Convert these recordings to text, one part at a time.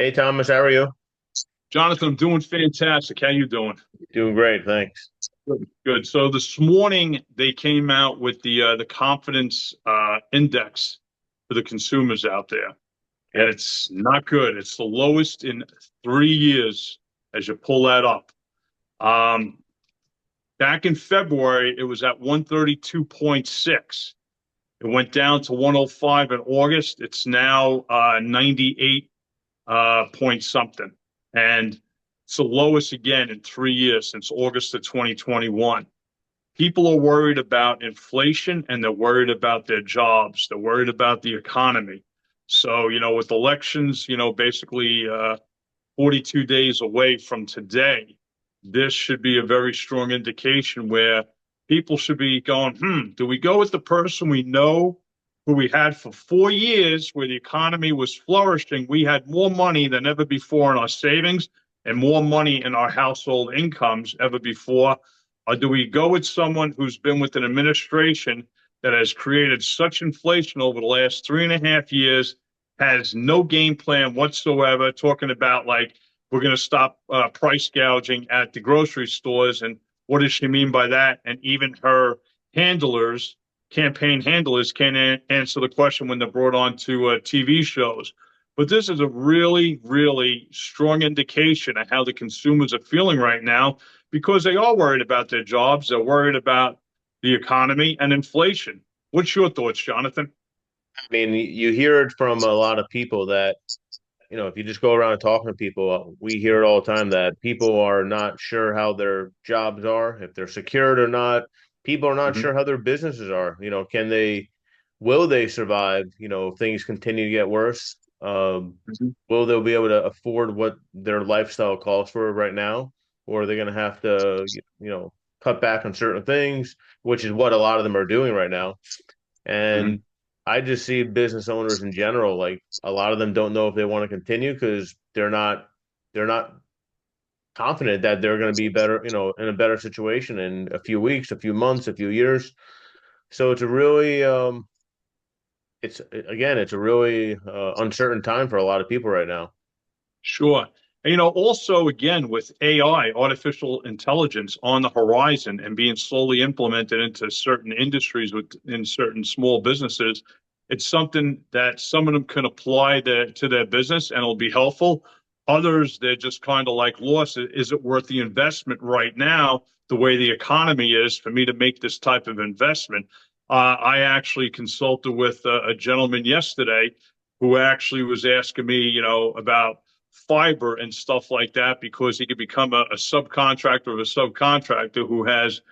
Hey Thomas, how are you? Jonathan, I'm doing fantastic. How you doing? Doing great, thanks. Good. Good. So this morning they came out with the confidence index for the consumers out there, and Yep. it's not good. It's the lowest in 3 years as you pull that up. Um, Back in February, it was at 132.6. It went down to 105 in August. It's now 98 point something. And it's the lowest again in 3 years since August of 2021. People are worried about inflation and they're worried about their jobs. They're worried about the economy. So, with elections, basically 42 days away from today, this should be a very strong indication where people should be going, do we go with the person we know who we had for 4 years where the economy was flourishing? We had more money than ever before in our savings and more money in our household incomes ever before. Or do we go with someone who's been with an administration that has created such inflation over the last 3.5 years, has no game plan whatsoever, talking about like we're going to stop price gouging at the grocery stores. And what does she mean by that? And even her handlers, campaign handlers, can't answer the question when they're brought on to TV shows. But this is a really, really strong indication of how the consumers are feeling right now because they are worried about their jobs. They're worried about the economy and inflation. What's your thoughts, Jonathan? I mean, you hear it from a lot of people that, if you just go around and talking to people, we hear it all the time that people are not sure how their jobs are, if they're secured or not. People are not Mm-hmm. sure how their businesses are. Will they survive? If things continue to get worse. Mm-hmm. Will they be able to afford what their lifestyle calls for right now? Or are they going to have to, cut back on certain things, which is what a lot of them are doing right now. Mm-hmm. And I just see business owners in general, like a lot of them don't know if they want to continue because they're not confident that they're going to be better, in a better situation in a few weeks, a few months, a few years. So it's a really it's a really uncertain time for a lot of people right now. Sure. And, also, again, with AI, artificial intelligence on the horizon and being slowly implemented into certain industries in certain small businesses, it's something that some of them can apply to their business and it'll be helpful. Others, they're just kind of like lost. Is it worth the investment right now, the way the economy is, for me to make this type of investment? I actually consulted with a gentleman yesterday who actually was asking me, about fiber and stuff like that because he could become a subcontractor of a subcontractor who has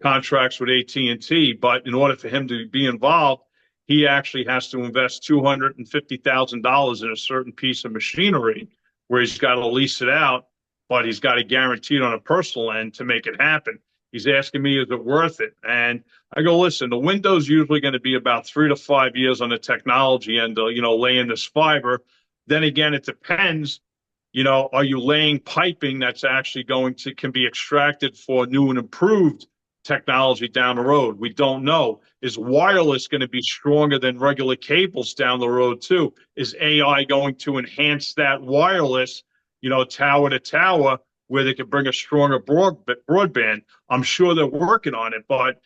contracts with AT&T. But in order for him to be involved, he actually has to invest $250,000 in a certain piece of machinery where he's got to lease it out, but he's got to guarantee it on a personal end to make it happen. He's asking me, is it worth it? And I go, listen, the window's usually going to be about 3 to 5 years on the technology end, laying this fiber. Then again, it depends. Are you laying piping that's actually can be extracted for new and improved technology down the road? We don't know. Is wireless going to be stronger than regular cables down the road too? Is AI going to enhance that wireless, tower to tower, where they can bring a stronger broadband? I'm sure they're working on it, but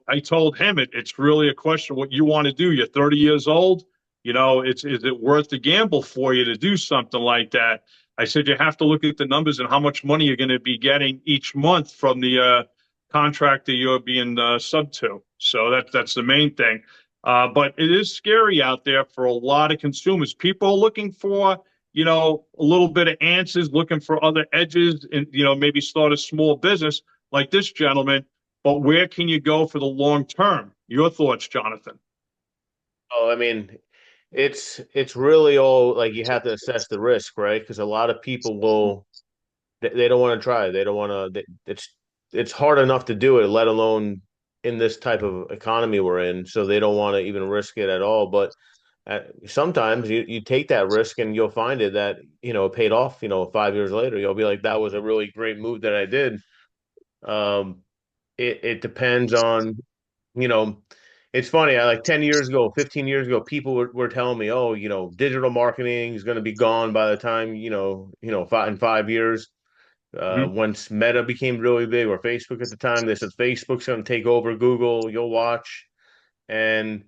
I told him it's really a question of what you want to do. You're 30 years old. Is it worth the gamble for you to do something like that? I said you have to look at the numbers and how much money you're going to be getting each month from the contract that you're being sub to. So that's the main thing. But it is scary out there for a lot of consumers. People are looking for, a little bit of answers, looking for other edges, and maybe start a small business like this gentleman. But where can you go for the long term? Your thoughts, Jonathan? Oh, I mean, it's really all like you have to assess the risk, right? Because a lot of people will they don't want to try. They don't want to. It's hard enough to do it, let alone in this type of economy we're in. So they don't want to even risk it at all. But sometimes you take that risk and you'll find it that it paid off. 5 years later, you'll be like, that was a really great move that I did. Um, it depends on you know it's funny. I like 10 years ago, 15 years ago, people were telling me, oh, digital marketing is going to be gone by the time, in 5 years. Mhm. Once Meta became really big, or Facebook at the time, they said Facebook's going to take over Google. You'll watch. And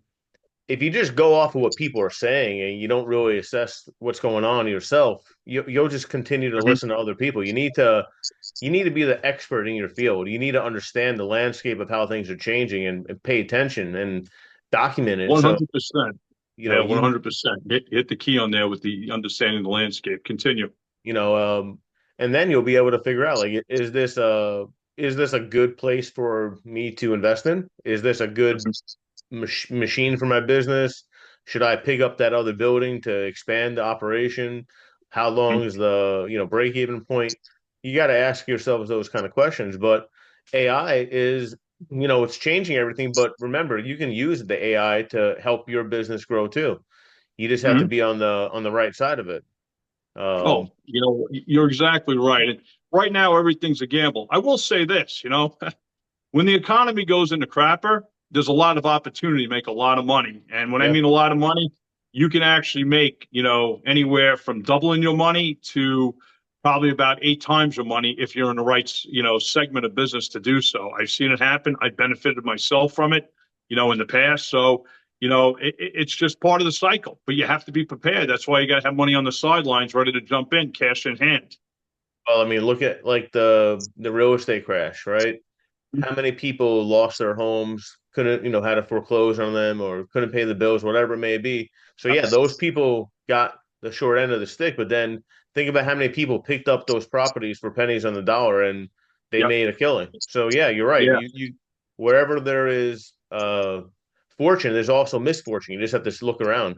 if you just go off of what people are saying and you don't really assess what's going on yourself, you'll just continue to Mhm. listen to other people. You need to be the expert in your field. You need to understand the landscape of how things are changing and pay attention and document it. So, 100%. you know, Yeah, you 100%. Hit the key on there with the understanding the landscape. Continue. you know, and then you'll be able to figure out, like, is this a good place for me to invest in? Is this a good machine for my business? Should I pick up that other building to expand the operation? How long is the, break even point? You got to ask yourselves those kind of questions. But AI is, it's changing everything. But remember, you can use the AI to help your business grow too. You just have to Mhm. be on the right side of it. Oh, you're exactly right. And right now, everything's a gamble. I will say this, when the economy goes into crapper, there's a lot of opportunity to make a lot of money. And when I Yeah. mean a lot of money, you can actually make, anywhere from doubling your money to probably about 8 times your money if you're in the right, segment of business to do so. I've seen it happen. I benefited myself from it, in the past. So, it's just part of the cycle, but you have to be prepared. That's why you got to have money on the sidelines ready to jump in, cash in hand. Well, I mean, look at like the real estate crash, right? How many people lost their homes, couldn't, had to foreclose on them or couldn't pay the bills, whatever it may be. So yeah, those people got the short end of the stick, but then think about how many people picked up those properties for pennies on the dollar and they Yep. made a killing. So yeah, you're right. Yeah. You wherever there is fortune, there's also misfortune. You just have to look around.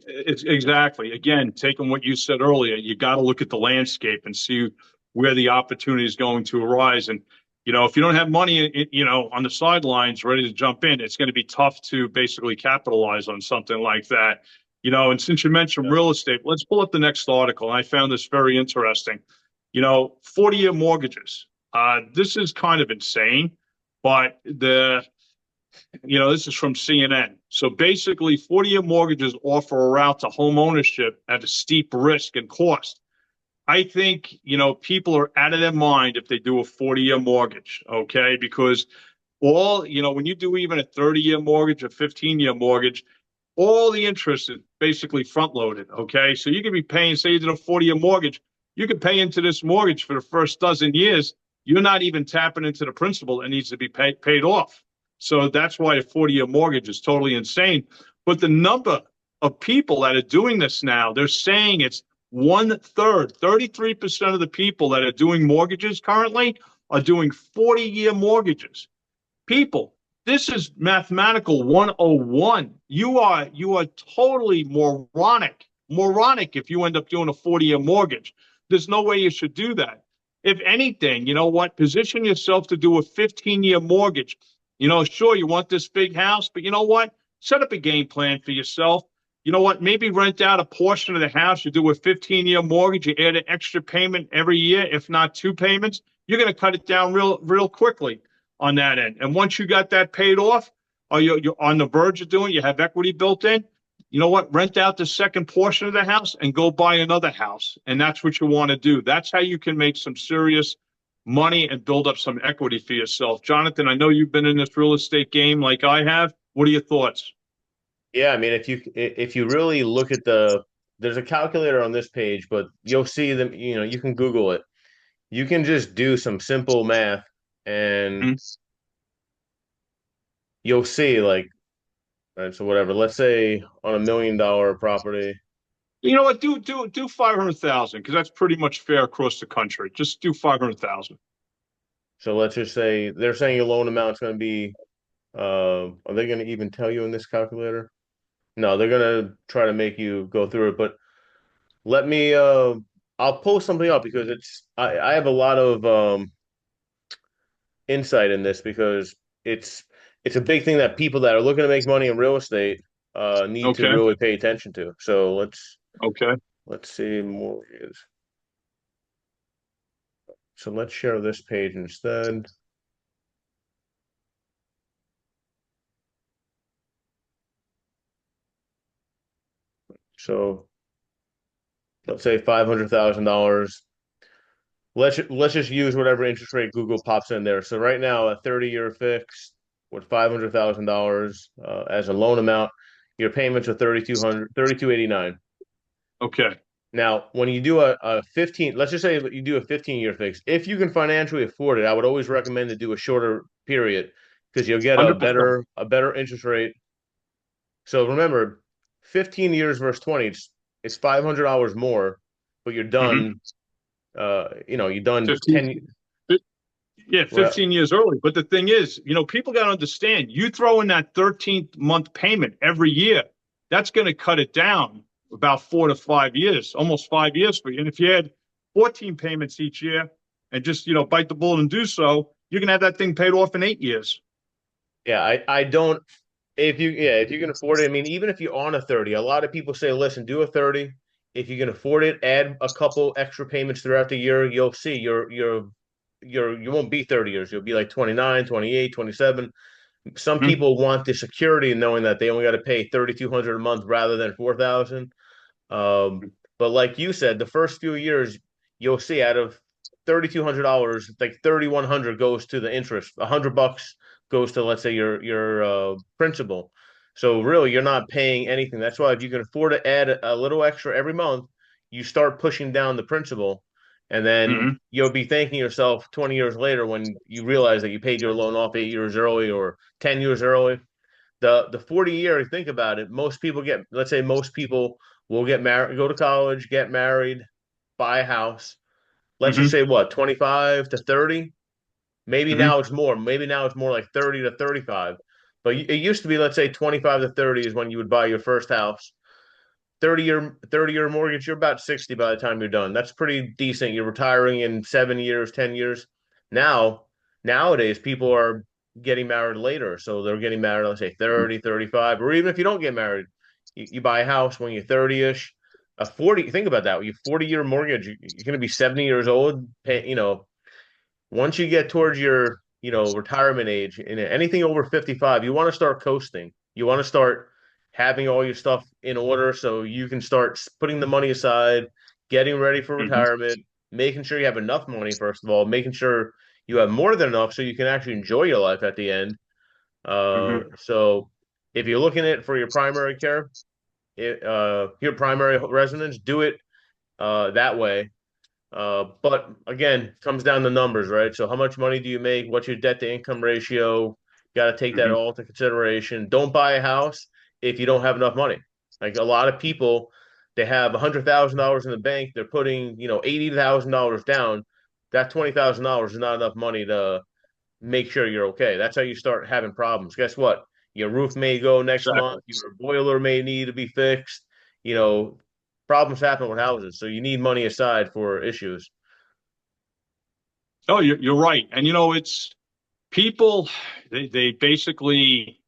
It's exactly. Again, taking what you said earlier, you got to look at the landscape and see where the opportunity is going to arise. And if you don't have money, on the sidelines ready to jump in, it's going to be tough to basically capitalize on something like that. And since you mentioned Yeah. real estate, let's pull up the next article. And I found this very interesting. 40-year mortgages. This is kind of insane, but this is from CNN. So basically, 40-year mortgages offer a route to home ownership at a steep risk and cost. I think, people are out of their mind if they do a 40-year mortgage, okay? Because when you do even a 30-year mortgage, a 15-year mortgage, all the interest is basically front loaded, okay? So you could be paying, say you did a 40-year mortgage, you could pay into this mortgage for the first dozen years. You're not even tapping into the principal that needs to be paid off. So that's why a 40-year mortgage is totally insane. But the number of people that are doing this now, they're saying it's one third, 33% of the people that are doing mortgages currently are doing 40-year mortgages. People, this is mathematical 101. You are totally moronic if you end up doing a 40-year mortgage. There's no way you should do that. If anything, you know what? Position yourself to do a 15-year mortgage. Sure, you want this big house, but you know what? Set up a game plan for yourself. You know what? Maybe rent out a portion of the house. You do a 15-year mortgage. You add an extra payment every year, if not two payments. You're going to cut it down real quickly on that end. And once you got that paid off, or you're on the verge of doing, you have equity built in. You know what? Rent out the second portion of the house and go buy another house. And that's what you want to do. That's how you can make some serious money and build up some equity for yourself. Jonathan, I know you've been in this real estate game like I have. What are your thoughts? Yeah, I mean, if you really look at there's a calculator on this page, but you'll see them, you can Google it. You can just do some simple math and Mhm. you'll see, like, right, so whatever, let's say on $1 million property. You know what? Do 500,000 because that's pretty much fair across the country. Just do 500,000. So let's just say they're saying your loan amount's going to be, are they going to even tell you in this calculator? No, they're going to try to make you go through it, but let me, I'll pull something up because I have a lot of, insight in this because it's it's a big thing that people that are looking to make money in real estate need to Okay. really pay attention to. So Okay. let's see mortgages. So let's share this page instead. So let's say $500,000. Let's just use whatever interest rate Google pops in there. So right now, a 30-year fix with $500,000 as a loan amount, your payments are 3289. Okay. Now, when you do a 15, let's just say you do a 15-year fix, if you can financially afford it, I would always recommend to do a shorter period because you'll get a 100%. better interest rate. So remember, 15 years versus 20, it's $500 more, but you're Hmm. done. You're done 15, 10. yeah, Well, 15 years early. But the thing is, people got to understand, you throw in that 13th month payment every year, that's going to cut it down about 4 to 5 years, almost 5 years for you. And if you had 14 payments each year and just, bite the bullet and do so, you can have that thing paid off in 8 years. yeah, I don't. If you can afford it, I mean, even if you're on a 30, a lot of people say, listen, do a 30. If you can afford it, add a couple extra payments throughout the year. You'll see you won't be 30 years. You'll be like 29, 28, 27. Some Mhm. people want the security knowing that they only got to pay 3,200 a month rather than 4,000. But like you said, the first few years, you'll see out of $3,200, like 3,100 goes to the interest. $100 goes to, let's say, your principal. So really, you're not paying anything. That's why if you can afford to add a little extra every month, you start pushing down the principal, and then Mhm. you'll be thanking yourself 20 years later when you realize that you paid your loan off 8 years early or 10 years early. The 40 year, think about it, most people get, let's say most people will get married, go to college, get married, buy a house. Let's just Mhm. say what, 25 to 30? Maybe Mhm. now it's more. Maybe now it's more like 30 to 35. But it used to be, let's say 25 to 30 is when you would buy your first house. 30-year mortgage, you're about 60 by the time you're done. That's pretty decent. You're retiring in 7 years, 10 years. Now, nowadays, people are getting married later. So they're getting married, let's say 30, 35, or even if you don't get married, you buy a house when you're 30-ish. A 40, think about that. Your 40-year mortgage, you're going to be 70 years old. Once you get towards your, retirement age and anything over 55, you want to start coasting. You want to start having all your stuff in order so you can start putting the money aside, getting ready for Mhm. retirement, making sure you have enough money, first of all, making sure you have more than enough so you can actually enjoy your life at the end. Mhm. So if you're looking at it for your primary care, your primary residence, do it that way. But again, comes down to numbers, right? So how much money do you make? What's your debt to income ratio? Got to take that Mhm. all into consideration. Don't buy a house if you don't have enough money. Like a lot of people, they have $100,000 in the bank. They're putting, $80,000 down. That $20,000 is not enough money to make sure you're okay. That's how you start having problems. Guess what? Your roof may go next Exactly. month. Your boiler may need to be fixed. You know, Problems happen with houses, so you need money aside for issues. Oh, you're right. And it's people, they basically,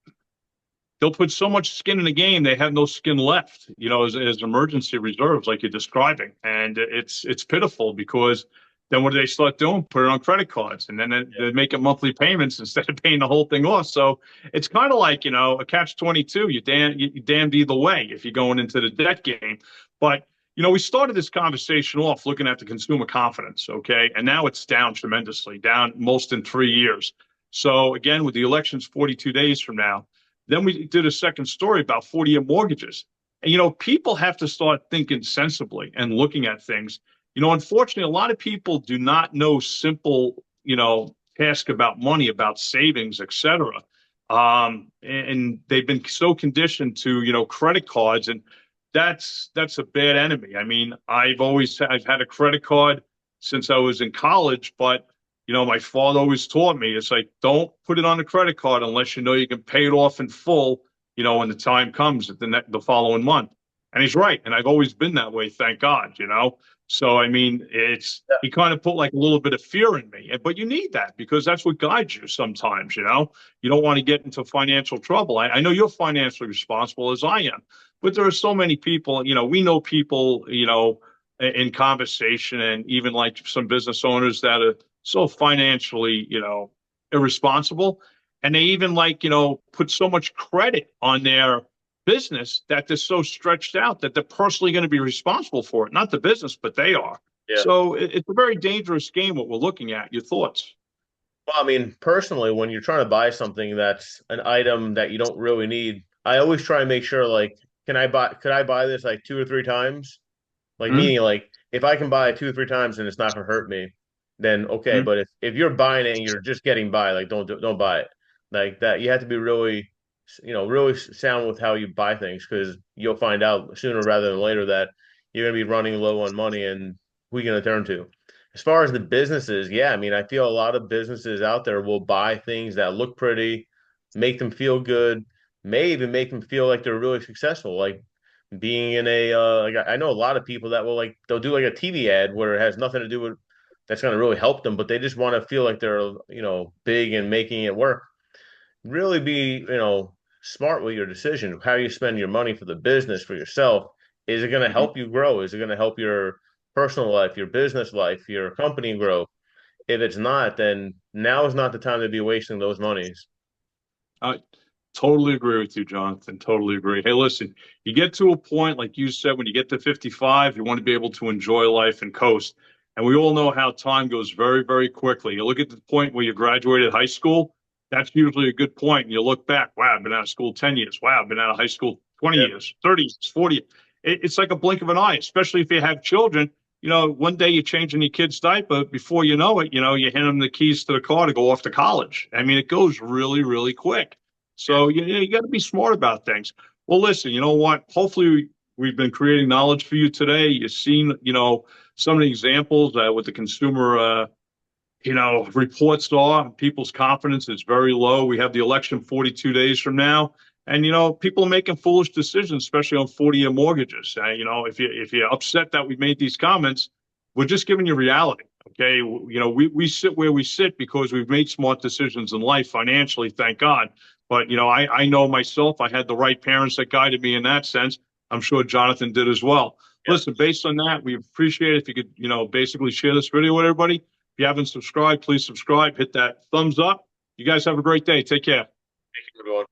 they'll put so much skin in the game, they have no skin left, as emergency reserves, like you're describing. And it's pitiful because then what do they start doing? Put it on credit cards, and then they make it monthly payments instead of paying the whole thing off. So it's kind of like, a catch 22. You're damned either way if you're going into the debt game. But we started this conversation off looking at the consumer confidence, okay? And now it's down tremendously, down most in 3 years. So again, with the elections 42 days from now, then we did a second story about 40-year mortgages. And, people have to start thinking sensibly and looking at things. Unfortunately, a lot of people do not know simple, task about money, about savings, etc. And they've been so conditioned to, credit cards, and that's a bad enemy. I mean, I've had a credit card since I was in college, but my father always taught me it's like, don't put it on a credit card unless you know you can pay it off in full, when the time comes at the following month. And he's right. And I've always been that way, thank God. So, I mean, he kind of put like a little bit of fear in me. But you need that because that's what guides you sometimes. You don't want to get into financial trouble. I know you're financially responsible as I am, but there are so many people, we know people, in conversation and even like some business owners that are so financially, irresponsible. And they even like, put so much credit on their business that they're so stretched out that they're personally going to be responsible for it. Not the business, but they are. Yeah. So it's a very dangerous game, what we're looking at. Your thoughts? Well, I mean, personally, when you're trying to buy something that's an item that you don't really need, I always try and make sure, like, could I buy this like 2 or 3 times? Like, Hmm. meaning, like, if I can buy it 2 or 3 times and it's not going to hurt me, then okay. Hmm. But if you're buying it and you're just getting by, like, don't buy it. Like that, you have to be really, really sound with how you buy things because you'll find out sooner rather than later that you're going to be running low on money and who are you going to turn to? As far as the businesses, yeah, I mean, I feel a lot of businesses out there will buy things that look pretty, make them feel good, may even make them feel like they're really successful. Like being in a like I know a lot of people that will like they'll do like a TV ad where it has nothing to do with that's going to really help them, but they just want to feel like they're big and making it work. Really be smart with your decision, how you spend your money for the business for yourself. Is it going to help you grow? Is it going to help your personal life, your business life, your company grow? If it's not, then now is not the time to be wasting those monies. I totally agree with you, Jonathan. Totally agree. Hey, listen, you get to a point, like you said, when you get to 55, you want to be able to enjoy life and coast. And we all know how time goes very, very quickly. You look at the point where you graduated high school, that's usually a good point. And you look back, wow, I've been out of school 10 years. Wow, I've been out of high school 20 Yeah. years, 30 years, 40 years. It's like a blink of an eye, especially if you have children. One day you're changing your kid's diaper. Before you know it, you hand them the keys to the car to go off to college. I mean, it goes really, really quick. So you got to be smart about things. Well, listen, you know what? Hopefully, we've been creating knowledge for you today. You've seen, some of the examples with the consumer, reports are people's confidence is very low. We have the election 42 days from now. And people are making foolish decisions, especially on 40-year mortgages. If you're upset that we made these comments, we're just giving you reality. Okay, we sit where we sit because we've made smart decisions in life financially, thank God. But I know myself, I had the right parents that guided me in that sense. I'm sure Jonathan did as well. Yeah. Listen, based on that, we appreciate it if you could, basically share this video with everybody. If you haven't subscribed, please subscribe, hit that thumbs up. You guys have a great day. Take care. Thank you, everyone.